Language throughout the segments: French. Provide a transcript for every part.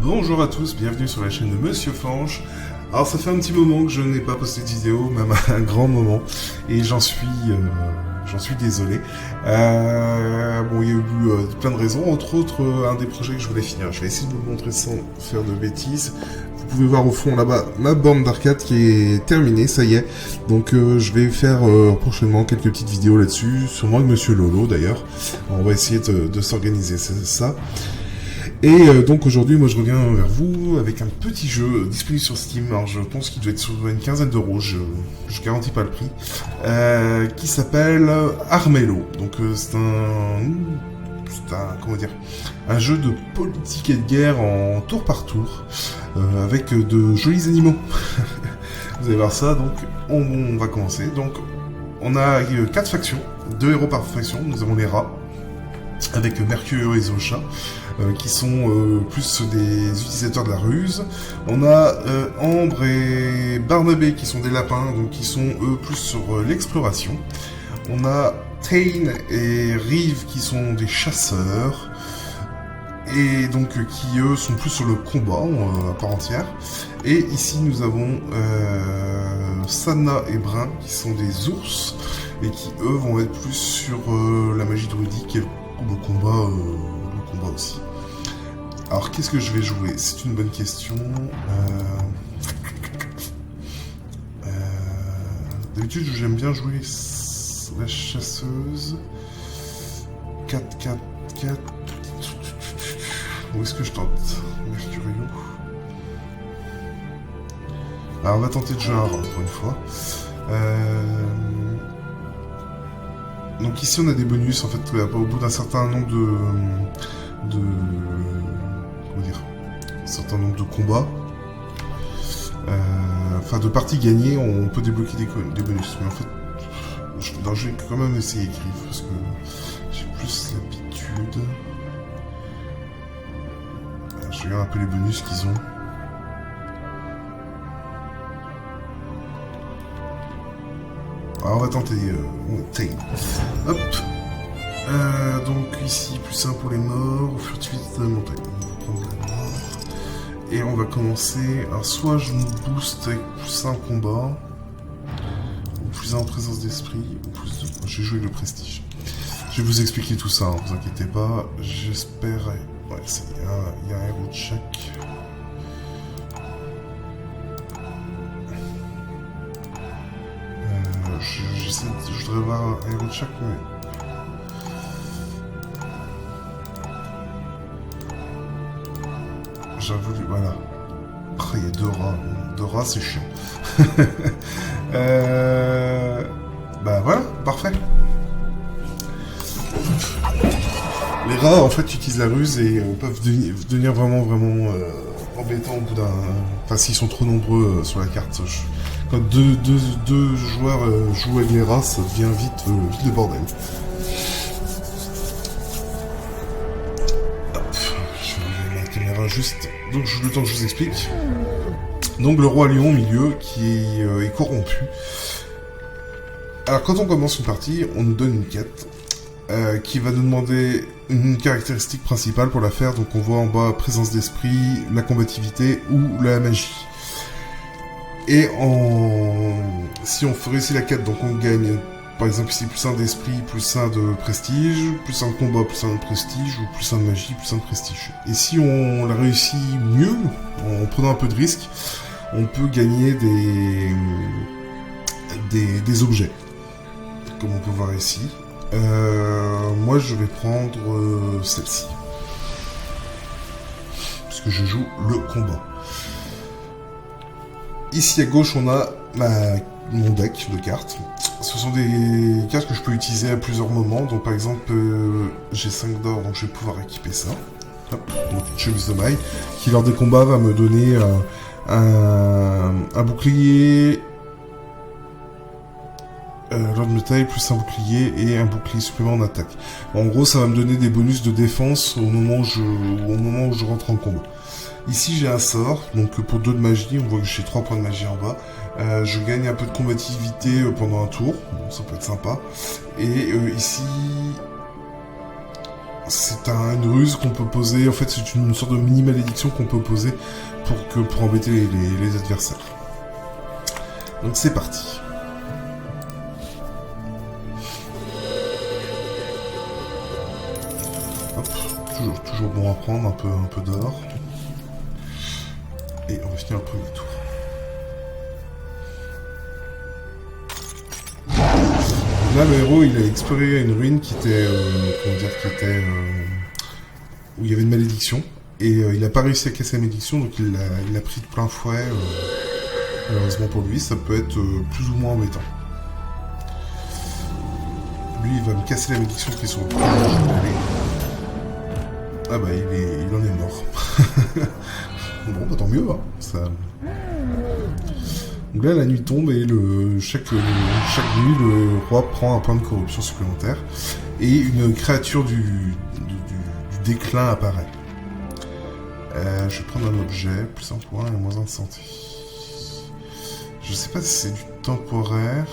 Bonjour à tous, bienvenue sur la chaîne de Monsieur Fanche. Alors ça fait un petit moment que je n'ai pas posté de vidéo, même un grand moment, et j'en suis désolé. Bon, il y a eu plein de raisons, entre autres un des projets que je voulais finir. Je vais essayer de vous le montrer sans faire de bêtises. Vous pouvez voir au fond là-bas ma borne d'arcade qui est terminée, ça y est. Donc je vais faire prochainement quelques petites vidéos là-dessus, sûrement avec Monsieur Lolo d'ailleurs. On va essayer de s'organiser, c'est ça. Et donc aujourd'hui, moi je reviens vers vous avec un petit jeu disponible sur Steam. Alors je pense qu'il doit être sur une quinzaine d'euros, je garantis pas le prix, qui s'appelle Armello. Donc c'est un jeu de politique et de guerre en tour par tour, avec de jolis animaux. Vous allez voir ça, donc on va commencer. Donc on a 4 factions, 2 héros par faction. Nous avons les rats, avec Mercure et Zosha, qui sont plus des utilisateurs de la ruse. On a Ambre et Barnabé qui sont des lapins, donc qui sont eux plus sur l'exploration. On a Tain et Rive qui sont des chasseurs, et donc qui eux sont plus sur le combat à part entière. Et ici nous avons Sana et Brun qui sont des ours, et qui eux vont être plus sur la magie druidique et le combat aussi. Alors qu'est-ce que je vais jouer? C'est une bonne question. D'habitude j'aime bien jouer la chasseuse. 4, 4, 4. Où est-ce que je tente? Mercurio. Alors on va tenter de jouer un rat pour une fois. Donc ici on a des bonus en fait au bout d'un certain nombre un certain nombre de combats, de parties gagnées, on peut débloquer des bonus. Mais en fait, je vais quand même essayer écrire parce que j'ai plus l'habitude. Je regarde un peu les bonus qu'ils ont. Alors on va tenter Tain. Hop. Donc ici, plus 1 pour les morts, furtivité de la montagne. On va prendre la mort. Et on va commencer. Alors soit je me booste avec plus 1 combat, ou plus 1 en présence d'esprit, ou plus 2. J'ai joué le prestige. Je vais vous expliquer tout ça, hein, vous inquiétez pas. J'espère. Ouais, il y a un héros de chaque. Je voudrais voir un héros de chaque, mais... J'ai voulu... Voilà. Oh, il y a 2 rats. 2 rats, c'est chiant. Bah voilà, parfait. Les rats, en fait, utilisent la ruse et peuvent devenir vraiment embêtants au bout d'un... Enfin, s'ils sont trop nombreux sur la carte. Quand deux joueurs jouent avec les rats, ça devient vite le bordel. Hop, je vais mettre la caméra juste. Donc le temps que je vous explique. Donc le roi lion au milieu qui est corrompu. Alors quand on commence une partie, on nous donne une quête qui va nous demander une caractéristique principale pour la faire. Donc on voit en bas présence d'esprit, la combativité ou la magie. Et si on réussit la quête, donc on gagne, par exemple ici, plus 1 d'esprit, plus 1 de prestige, plus 1 de combat, plus 1 de prestige, ou plus 1 de magie, plus 1 de prestige. Et si on la réussit mieux, en prenant un peu de risque, on peut gagner des objets, comme on peut voir ici. Moi je vais prendre celle-ci, puisque je joue le combat. Ici à gauche, on a mon deck de cartes. Ce sont des cartes que je peux utiliser à plusieurs moments. Donc par exemple, j'ai 5 d'or, donc je vais pouvoir équiper ça. Hop, donc une chemise de maille, qui lors des combats va me donner un bouclier, lors de taille, plus un bouclier et un bouclier supplément en attaque. En gros, ça va me donner des bonus de défense au moment où je rentre en combat. Ici j'ai un sort, donc pour 2 de magie, on voit que j'ai 3 points de magie en bas. Je gagne un peu de combativité pendant un tour, bon, ça peut être sympa. Et ici, c'est une ruse qu'on peut poser. En fait, c'est une sorte de mini malédiction qu'on peut poser pour embêter les adversaires. Donc c'est parti. Hop, toujours bon à prendre, un peu d'or. Et on va finir le premier tour. Là, le héros, il a exploré une ruine qui était, où il y avait une malédiction. Et il n'a pas réussi à casser la malédiction, donc il l'a pris de plein fouet. Malheureusement pour lui, ça peut être plus ou moins embêtant. Lui, il va me casser la malédiction qui est sur le point d'aller. Ah bah, il en est mort. Bon, bah tant mieux, hein. Ça... Donc là, la nuit tombe et chaque nuit, le roi prend un point de corruption supplémentaire et une créature du déclin apparaît. Je vais prendre un objet, plus un point et moins un de santé. Je sais pas si c'est du temporaire.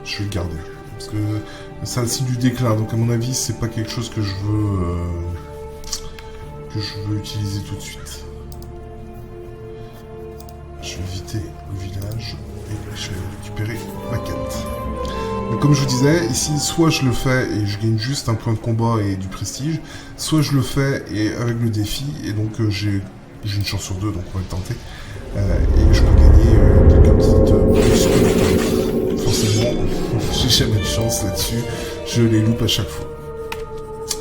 Je vais le garder. Parce que c'est un signe du déclin, donc à mon avis, c'est pas quelque chose que je veux utiliser tout de suite. Je vais éviter le village et je vais récupérer ma quête. Donc comme je vous disais, ici, soit je le fais et je gagne juste un point de combat et du prestige, soit je le fais et avec le défi, et donc j'ai une chance sur deux, donc on va le tenter. Et je peux gagner quelques petites bonus. Forcément, j'ai jamais de chance là-dessus, je les loupe à chaque fois.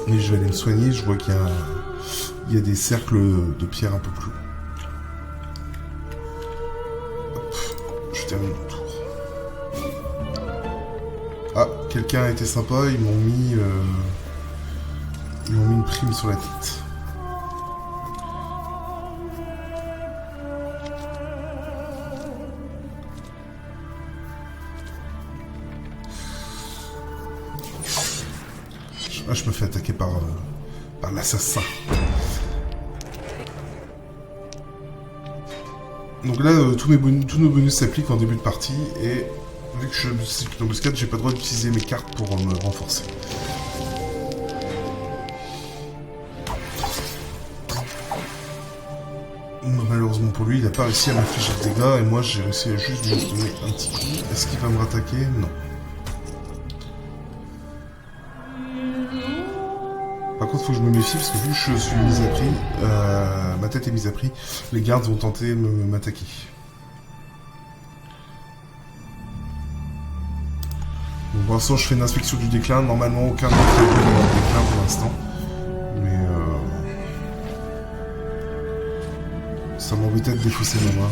Mais je vais aller me soigner, je vois qu'il y a des cercles de pierre un peu plus hauts. Hop, je termine mon tour. Ah, quelqu'un a été sympa, ils m'ont mis une prime sur la tête. Je me fais attaquer par l'assassin. Donc là, tous nos bonus s'appliquent en début de partie, et vu que je suis en embuscade, j'ai pas le droit d'utiliser mes cartes pour me renforcer. Malheureusement pour lui, il n'a pas réussi à m'infliger de dégâts, et moi j'ai réussi à juste lui donner un petit coup. Est-ce qu'il va me rattaquer? Non. Par contre, il faut que je me méfie, parce que vu que je suis mise à prix, ma tête est mise à prix, les gardes vont tenter de m'attaquer. Bon, pour l'instant, je fais une inspection du déclin. Normalement, aucun d'entre eux n'est dans le déclin pour l'instant. Mais ça m'embêtait de défausser ma main.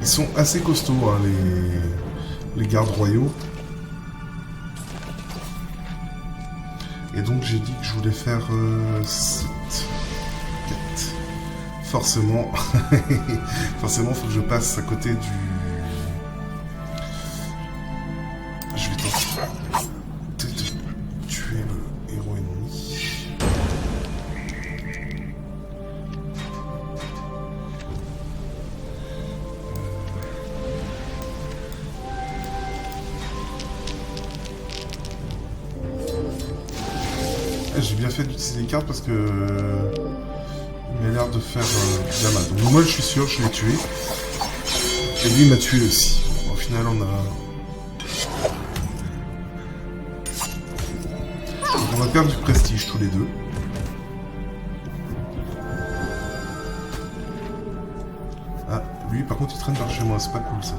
Ils sont assez costauds, hein, les gardes royaux. Et donc j'ai dit que je voulais faire 7, 4. Forcément, forcément, faut que je passe à côté du... Je vais tenter de tuer le héros ennemi. J'ai bien fait d'utiliser les cartes parce que il a l'air de faire bien mal. Donc moi je suis sûr, je l'ai tué. Et lui il m'a tué aussi. Au final on a... Donc, on va perdre du prestige tous les deux. Ah, lui par contre il traîne par chez moi, c'est pas cool ça.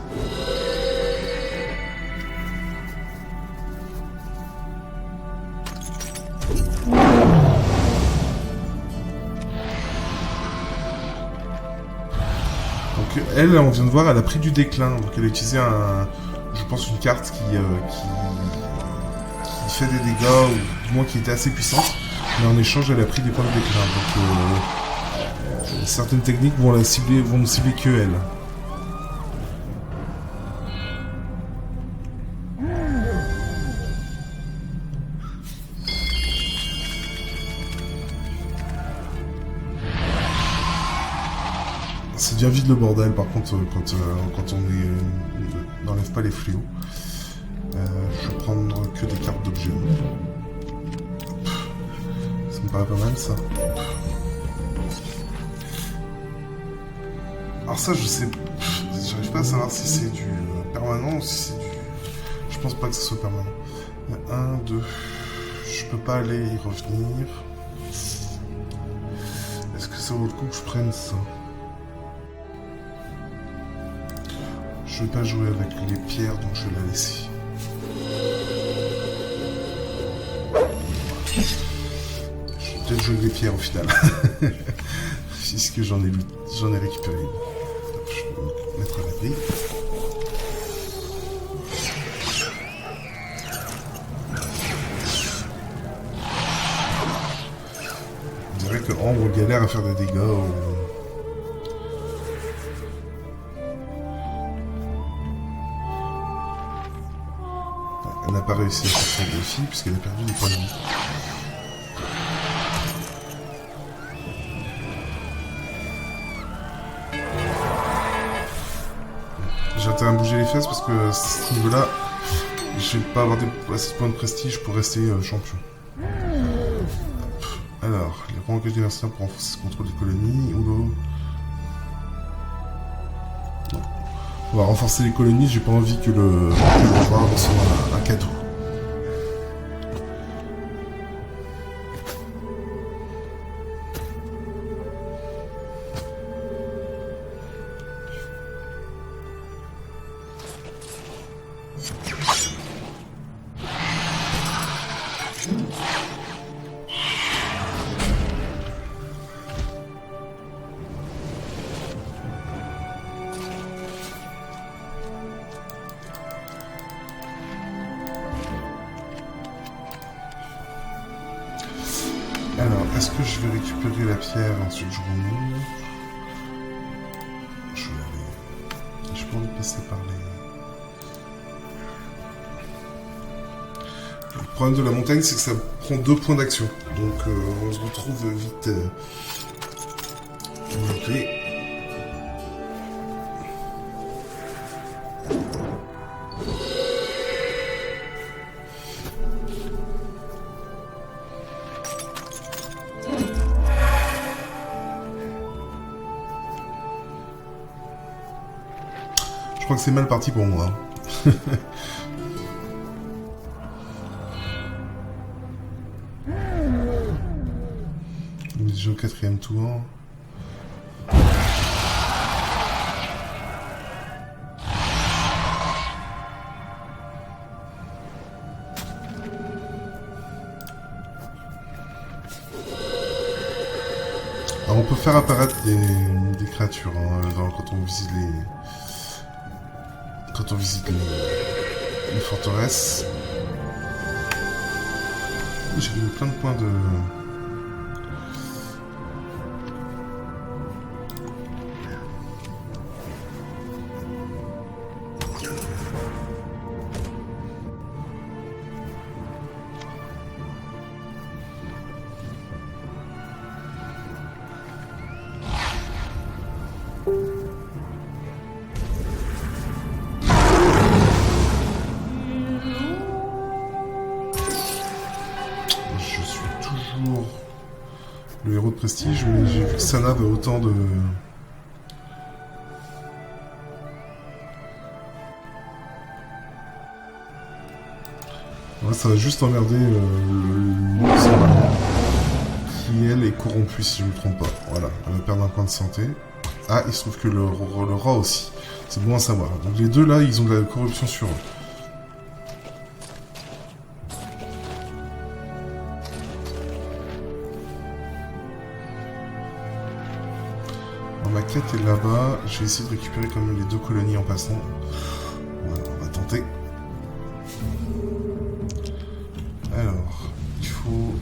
Elle, on vient de voir, elle a pris du déclin, donc elle a utilisé je pense une carte qui fait des dégâts, ou du moins qui était assez puissante, mais en échange elle a pris des points de déclin, donc certaines techniques vont ne cibler que elle. devient vite le bordel par contre quand on n'enlève pas les fléaux. Je vais prendre que des cartes d'objets. Ça me paraît pas mal ça. Alors ça je sais, j'arrive pas à savoir si c'est du permanent ou si c'est du... Je pense pas que ce soit permanent. 1, 2... Je peux pas aller y revenir. Est-ce que ça vaut le coup que je prenne ça? Je vais pas jouer avec les pierres donc je vais la laisser. Je vais peut-être jouer avec les pierres au final. Puisque j'en ai récupéré une. Je vais me mettre à l'abri. On dirait que Ambre galère à faire des dégâts. Elle n'a pas réussi à faire son défi puisqu'elle a perdu des points de vie. J'ai intérêt à bouger les fesses parce que à ce niveau-là, je vais pas avoir assez de points de prestige pour rester champion. Alors, les rangs engagés des mercenaires pour renforcer le contrôle des colonies. Oula. Non. On va renforcer les colonies, j'ai pas envie que le roi reçoive un cadeau. Alors, est-ce que je vais récupérer la pierre ensuite je remonte? Je vais aller... Je peux envie de passer par les... Le problème de la montagne, c'est que ça prend 2 points d'action. Donc on se retrouve vite monté. Je crois que c'est mal parti pour moi. On est déjà au 4e tour. Alors on peut faire apparaître des créatures hein, quand on visite les forteresses. J'ai eu plein de points de... Le héros de prestige, mais j'ai vu que Sana avait autant de... Ouais, ça va juste emmerder Sana, qui elle est corrompue si je ne me trompe pas. Voilà, elle va perdre un point de santé. Ah, il se trouve que le rat aussi. C'est bon à savoir. Donc les deux là, ils ont de la corruption sur eux. Ma quête est là-bas. Je vais essayer de récupérer quand même les 2 colonies en passant. Voilà, on va tenter. Alors, il faut...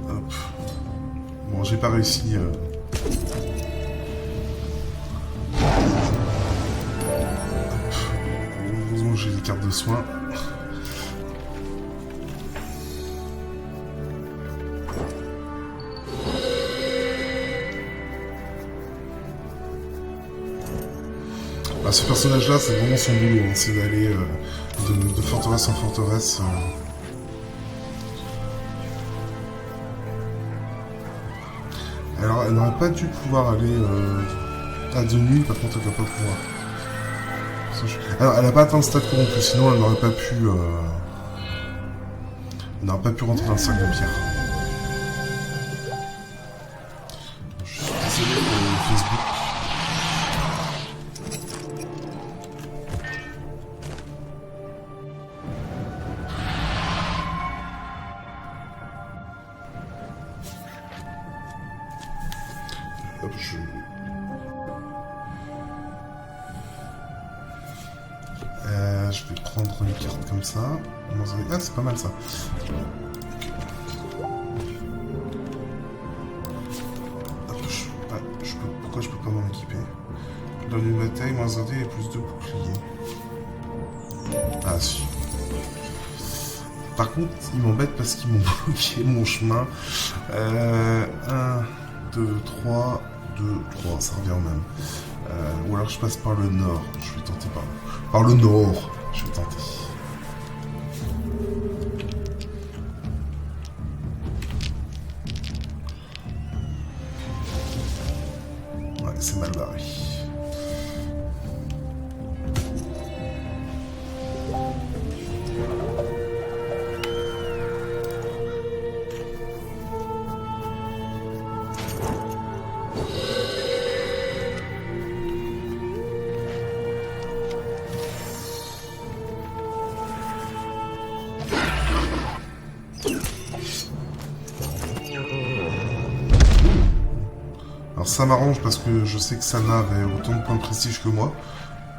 Hop. Bon, j'ai pas réussi... Heureusement, j'ai des cartes de soins. Ah, ce personnage-là, c'est vraiment son boulot, hein, c'est d'aller de forteresse en forteresse. Alors, elle n'aurait pas dû pouvoir aller de nuit, par contre, elle ne doit pas pouvoir. Alors, elle n'a pas atteint le stade corrompu, sinon elle n'aurait pas pu... Elle n'aurait pas pu rentrer dans le cercle de pierre. Je suis désolé pour Facebook. Hop, je vais prendre une carte comme ça. Ah, c'est pas mal ça. Hop, pourquoi je peux pas m'en équiper? Dans une bataille, moins 1 dé et plus de boucliers. Ah, si. Par contre, ils m'embêtent parce qu'ils m'ont bloqué mon chemin. 1, 2, 3, 2, 3, ça revient au même. Ou alors je passe par le nord. Je vais tenter par le nord. Je vais tenter. Ouais, c'est mal barré. Alors ça m'arrange parce que je sais que Sana avait autant de points de prestige que moi.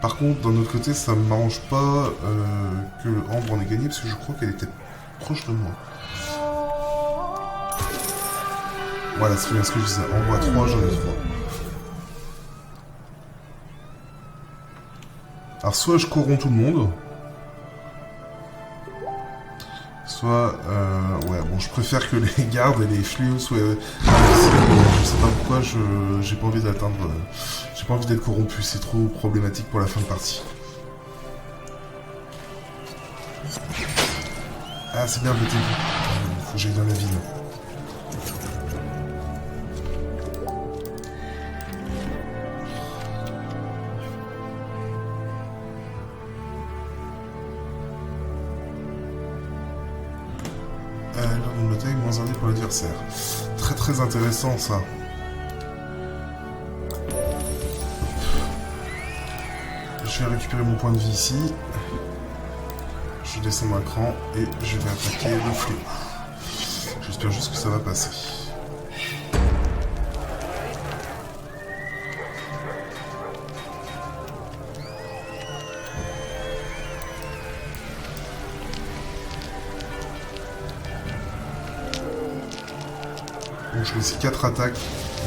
Par contre, d'un autre côté, ça ne m'arrange pas que Ambre en ait gagné parce que je crois qu'elle était proche de moi. Voilà, c'est bien ce que je disais. Ambre à 3, j'en ai 3. Alors soit je corromps tout le monde, soit... ouais, bon, je préfère que les gardes et les fléaux soient... je sais pas pourquoi, j'ai pas envie d'atteindre... j'ai pas envie d'être corrompu, c'est trop problématique pour la fin de partie. Ah, c'est bien le début. Faut que j'aille dans la ville. Une bataille moins 1 dé pour l'adversaire. Très très intéressant ça. Je vais récupérer mon point de vie ici. Je descends d'un cran et je vais attaquer le fléau. J'espère juste que ça va passer. Bon, je fais ici 4 attaques,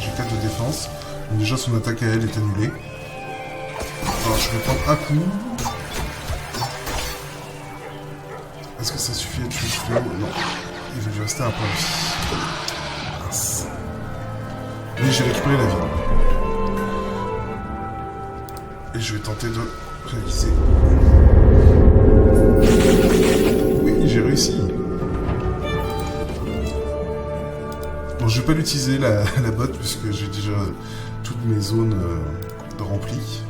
j'ai 4 de défense. Donc déjà son attaque à elle est annulée. Alors je vais prendre un coup. Est-ce que ça suffit à tuer le fléau? Non. Il va lui rester un point de vie. Mince. Mais j'ai récupéré la vie. Et je vais tenter de réaliser. Oui, j'ai réussi. Bon, je vais pas l'utiliser la botte puisque j'ai déjà toutes mes zones de remplies.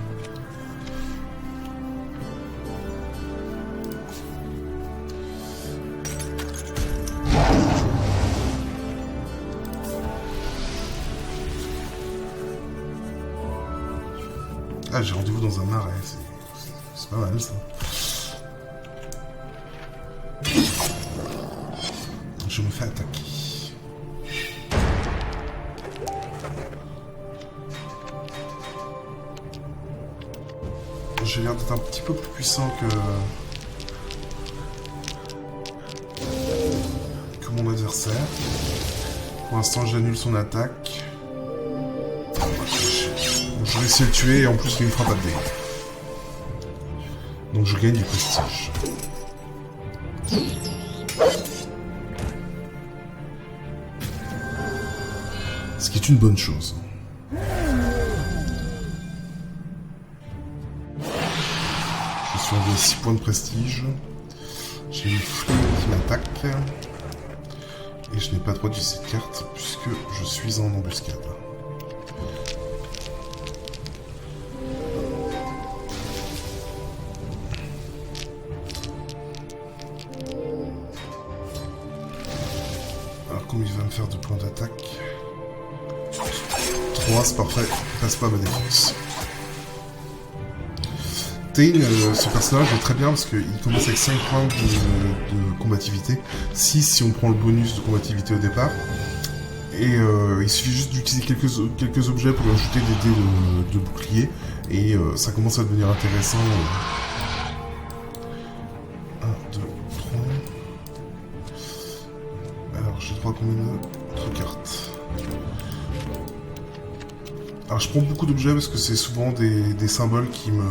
Ah, j'ai rendez-vous dans un marais, c'est pas mal ça. Je me fais attaquer. J'ai l'air d'être un petit peu plus puissant que mon adversaire. Pour l'instant, j'annule son attaque. Je réussis à le tuer et en plus il me fera pas de dégâts. Donc je gagne du prestige. Ce qui est une bonne chose. 6 points de prestige. J'ai une fléau qui m'attaque. Et je n'ai pas droit d'utiliser cette carte puisque je suis en embuscade. Alors comme il va me faire 2 points d'attaque. 3, c'est parfait. Il passe pas ma défense. Tain, ce personnage est très bien parce qu'il commence avec 5 points de combativité. 6 si on prend le bonus de combativité au départ. Et il suffit juste d'utiliser quelques objets pour ajouter des dés de bouclier. Et ça commence à devenir intéressant. 1, 2, 3. Alors j'ai droit à combien de cartes? Alors je prends beaucoup d'objets parce que c'est souvent des symboles qui me...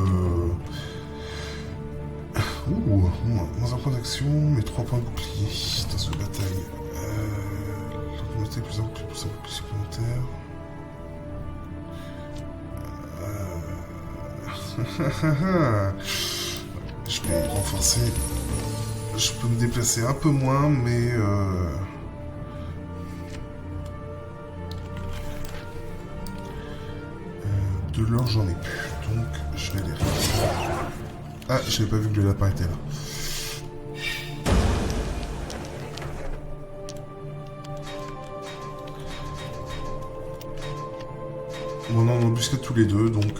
Ouh, moins un point d'action, mais 3 points de bouclier dans une bataille. L'opportunité plus un bouclier supplémentaire. Je vais renforcer. Je peux me déplacer un peu moins, mais... de l'or, j'en ai plus, donc je vais les récupérer. Ah, je n'avais pas vu que le lapin était là. Bon, on en embuscade tous les deux, donc...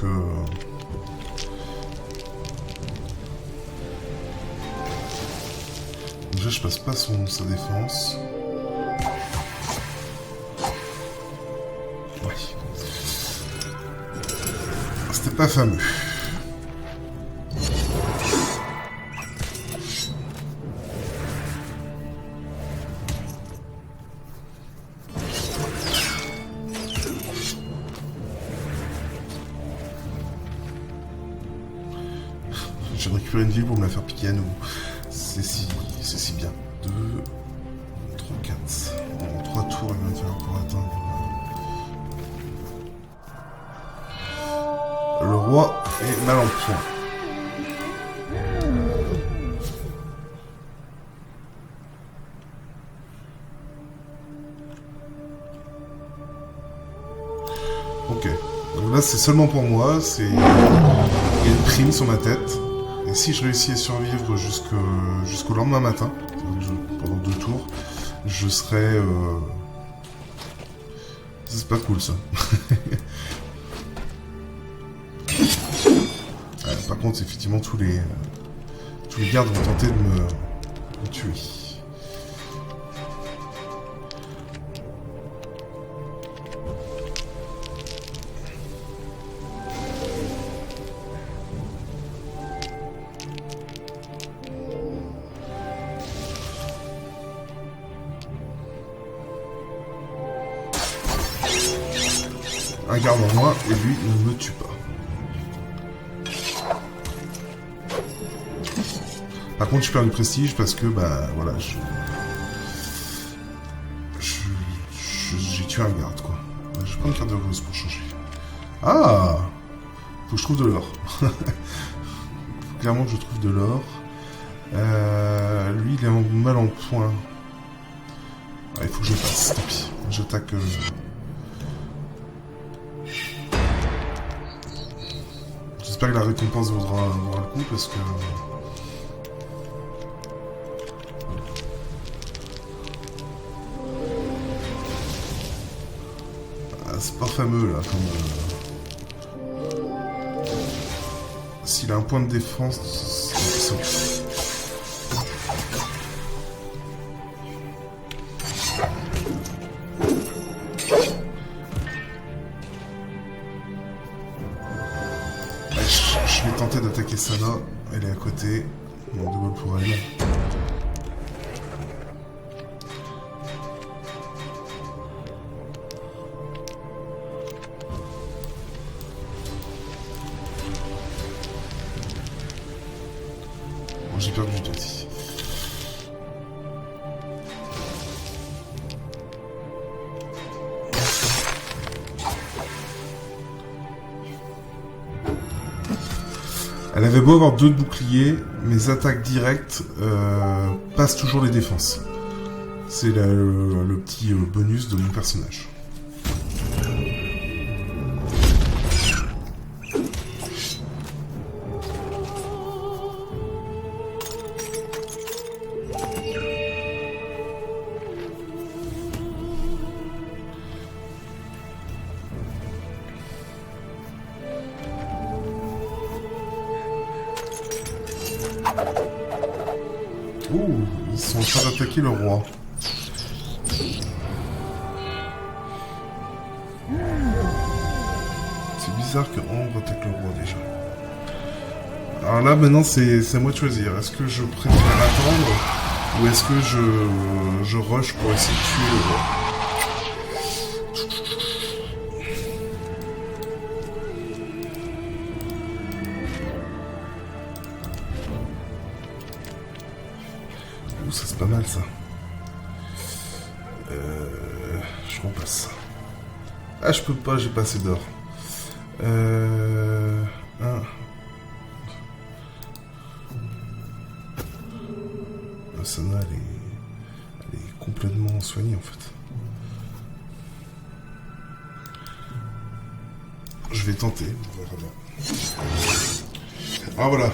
Déjà, je passe pas sa défense. Ouais. C'était pas fameux. J'ai récupéré une ville pour me la faire piquer à nouveau. C'est si bien. 2, 3, 4. En 3 tours, il va me falloir pour atteindre. Le roi est mal en point. Ok. Donc là, c'est seulement pour moi. Il y a une prime sur ma tête. Et si je réussis à survivre jusqu'au lendemain matin, pendant 2 tours, je serai... C'est pas cool, ça. Par contre, effectivement, tous les gardes vont tenter de me tuer. Un garde en moins, et lui ne me tue pas. Par contre, je perds du prestige parce que, bah, voilà, j'ai tué un garde, quoi. Je vais prendre une carte de rose pour changer. Ah! Faut que je trouve de l'or. Clairement que je trouve de l'or. Lui, il est mal en point. Ah, il faut que je passe, tant pis. J'attaque... J'espère que la récompense vaudra le coup, parce que... C'est pas fameux là, comme... S'il a un point de défense... Je vais tenter d'attaquer Sana, elle est à côté. Bon, double pour elle. J'ai perdu du aussi. Elle avait beau avoir 2 de bouclier, mes attaques directes passent toujours les défenses. C'est le petit bonus de mon personnage. Ouh, ils sont en train d'attaquer le roi. C'est bizarre que Ambre attaque le roi déjà. Alors là, maintenant, c'est à moi de choisir. Est-ce que je préfère attendre ou est-ce que je rush pour essayer de tuer le roi? Ouh, ça c'est pas mal ça. Je repasse. Ah, je peux pas, j'ai pas assez d'or. Sana, elle est complètement soignée en fait. Je vais tenter. On verra bien. Ah voilà.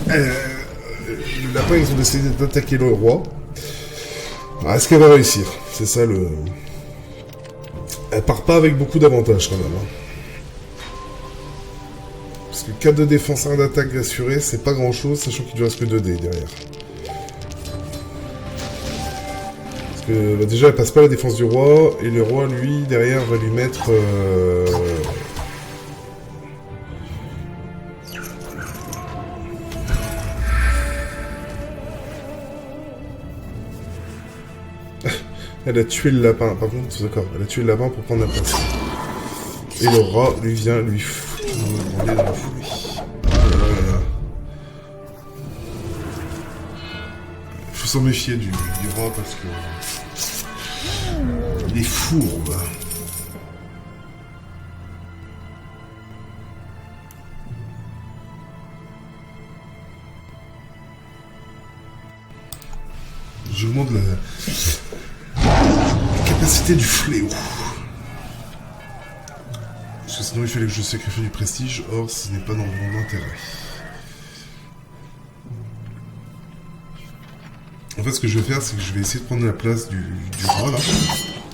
Le lapin, ils ont décidé d'attaquer le roi. Alors, est-ce qu'elle va réussir? C'est ça le... Elle part pas avec beaucoup d'avantages quand même. Hein. Parce que 4 de défense, 1 d'attaque assuré, c'est pas grand chose, sachant qu'il ne reste que 2 dés derrière. Parce que bah, déjà, elle passe pas la défense du roi, et le roi, lui, derrière, va lui mettre... Elle a tué le lapin, par contre, d'accord, elle a tué le lapin pour prendre la place. Et le rat, lui, vient lui foutre dans la foulée. Il faut s'en méfier du rat parce que... Il est fourbe. Je vous montre la capacité du fléau. Parce que sinon il fallait que je sacrifie du prestige, or ce n'est pas dans mon intérêt. En fait ce que je vais faire c'est que je vais essayer de prendre la place du rat là,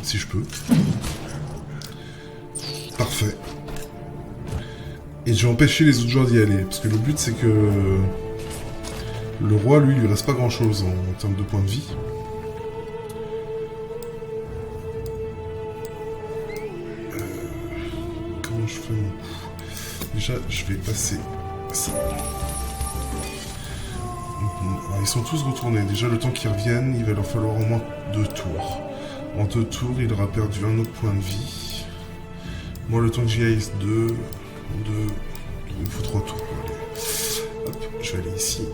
si je peux. Parfait. Et je vais empêcher les autres joueurs d'y aller, parce que le but c'est que le roi lui, il lui reste pas grand chose en termes de points de vie. Je fais mon coup. Déjà, je vais passer ça. Alors, ils sont tous retournés. Déjà, le temps qu'ils reviennent, il va leur falloir au moins 2 tours. En 2 tours, il aura perdu un autre point de vie. Moi, le temps que j'y aille, 2, il me faut 3 tours pour aller. Hop, je vais aller ici.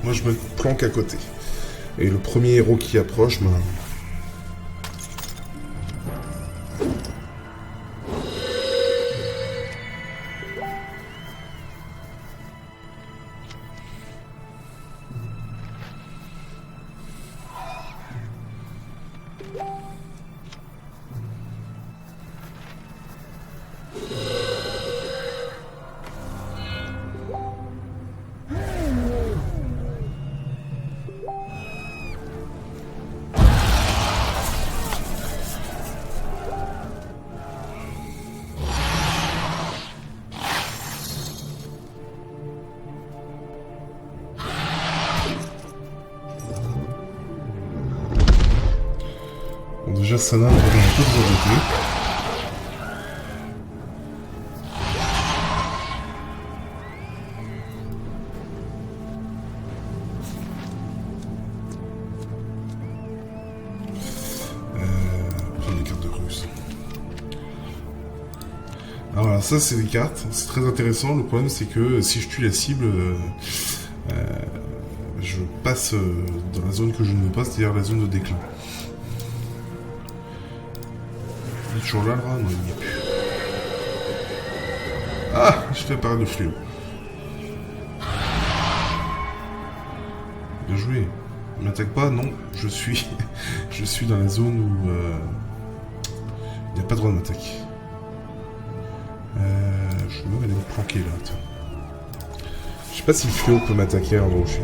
Moi, je me planque à côté. Et le premier héros qui approche, ben... Déjà, Sana va avoir un peu de remonter. Prendre des cartes de ruse. Alors voilà, ça c'est des cartes, c'est très intéressant. Le problème c'est que si je tue la cible, je passe dans la zone que je ne veux pas, c'est-à-dire la zone de déclin. Il est toujours là, le rat? Non, il n'y est plus. Ah, je fais apparaître le fléau. Bien joué. Ne m'attaque pas, non. Je suis je suis dans la zone où il n'y a pas droit de m'attaquer. Je vais même aller me planquer là. Tiens. Je sais pas si le fléau peut m'attaquer à l'endroit où je suis.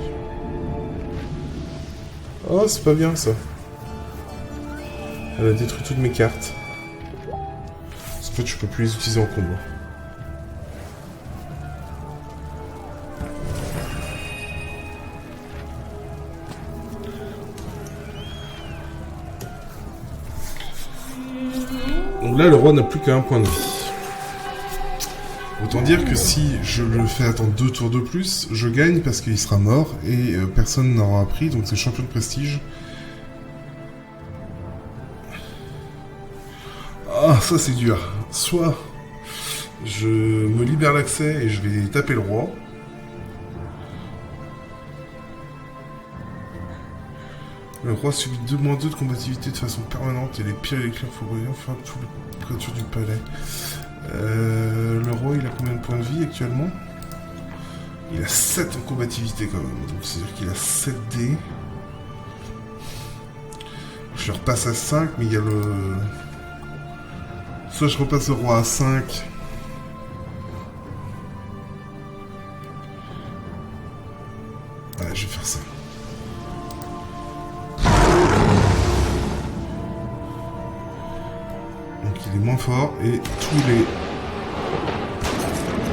Oh, c'est pas bien ça. Elle a détruit toutes mes cartes. Parce qu'en fait, je peux plus les utiliser en combat. Donc là, le roi n'a plus qu'un point de vie. Autant dire que si je le fais attendre 2 tours de plus, je gagne parce qu'il sera mort et personne n'aura pris, donc c'est champion de prestige. Ah, ça c'est dur. Soit je me libère l'accès et je vais taper le roi. Le roi subit 2-2 de combativité de façon permanente et les pires et les clairs fourvoyants font toutes les créatures du palais. Le roi, il a combien de points de vie actuellement? Il a 7 en combativité quand même, donc c'est-à-dire qu'il a 7 dés. Je repasse à 5, mais il y a le... Soit je repasse le roi à 5. Ouais, je vais faire ça. Donc il est moins fort et tous les...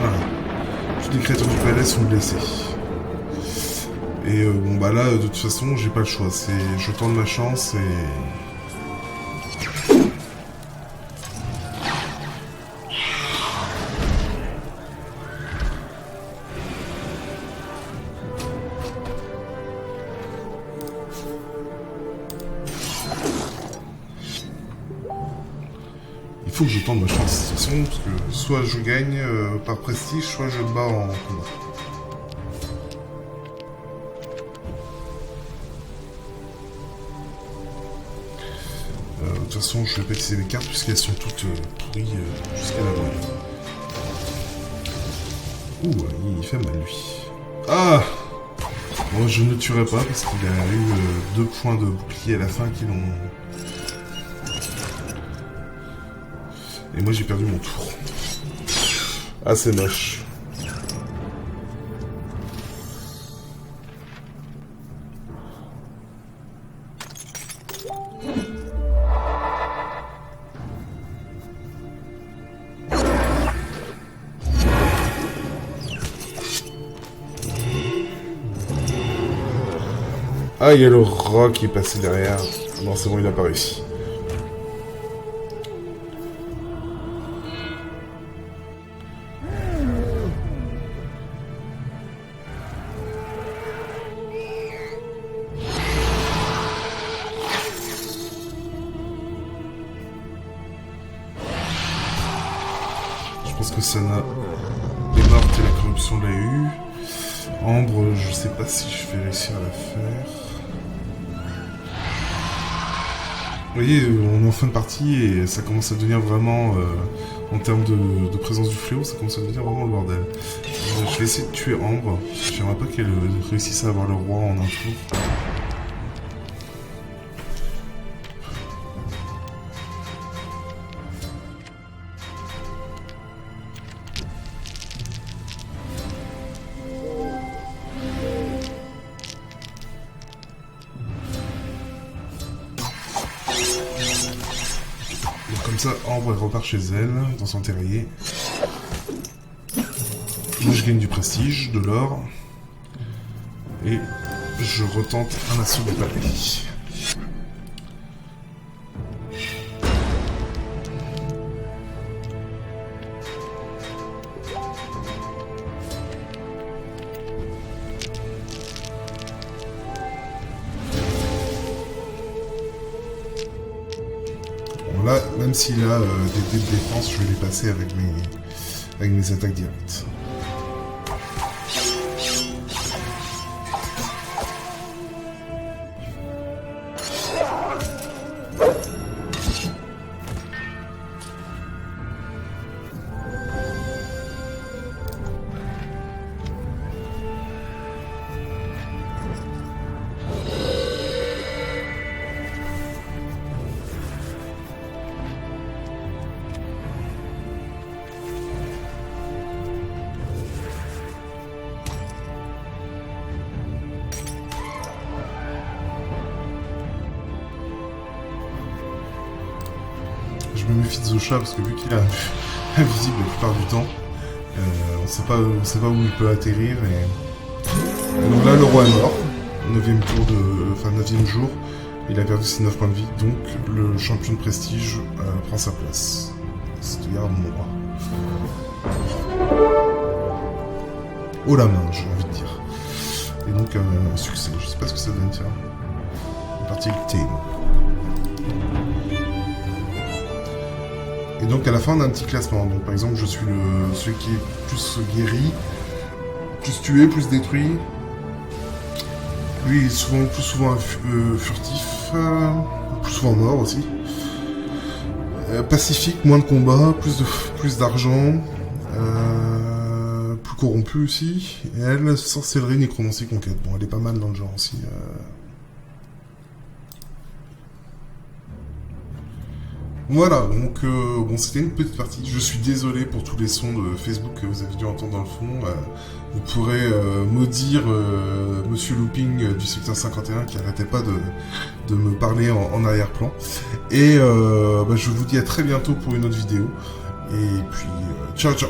Voilà. Toutes les créatures du palais sont blessées. Et bon bah là, de toute façon, j'ai pas le choix. C'est... Je tente ma chance et... Il faut que je tente ma chance, de toute façon, parce que soit je gagne par prestige, soit je me bats en combat. De toute façon, je vais pas utiliser mes cartes puisqu'elles sont toutes pourries jusqu'à la moelle. Ouh, il fait mal lui. Ah! Bon, je ne le tuerai pas parce qu'il a eu 2 points de bouclier à la fin qui l'ont... Et moi j'ai perdu mon tour. Ah, c'est moche. Ah, il y a le rat qui est passé derrière. Non, c'est bon, il a pas réussi. Je pense que ça n'a... est morte et la corruption l'a eu. Ambre, je sais pas si je vais réussir à la faire. Vous voyez, on est en fin de partie et ça commence à devenir vraiment, en termes de présence du fléau, ça commence à devenir vraiment le bordel. Je vais essayer de tuer Ambre. J'aimerais pas qu'elle réussisse à avoir le roi en un tour. Comme ça, Ambre elle repart chez elle, dans son terrier. Moi je gagne du prestige, de l'or. Et je retente un assaut du palais. Là, même s'il a des dés de défense, je vais les passer avec mes attaques directes. me méfie de Zosha parce que vu qu'il est invisible la plupart du temps, on sait pas où il peut atterrir. Et donc là, le roi est mort. 9e tour enfin 9e jour. Il a perdu ses 9 points de vie, donc le champion de prestige prend sa place. C'est-à-dire mon roi. Haut la main, j'ai envie de dire. Et donc un succès, je sais pas ce que ça donne, tiens. Une partie avec Tame. Et donc à la fin on a un petit classement. Donc par exemple je suis celui qui est plus guéri, plus tué, plus détruit. Lui il est plus souvent furtif, plus souvent mort aussi. Pacifique, moins de combats, plus d'argent, plus corrompu aussi. Et elle, sorcellerie, nécromancie, conquête. Bon, elle est pas mal dans le genre aussi. Voilà, donc bon, c'était une petite partie. Je suis désolé pour tous les sons de Facebook que vous avez dû entendre dans le fond. Vous pourrez maudire Monsieur Looping du secteur 51 qui arrêtait pas de me parler en arrière-plan. Et je vous dis à très bientôt pour une autre vidéo. Et puis, ciao ciao.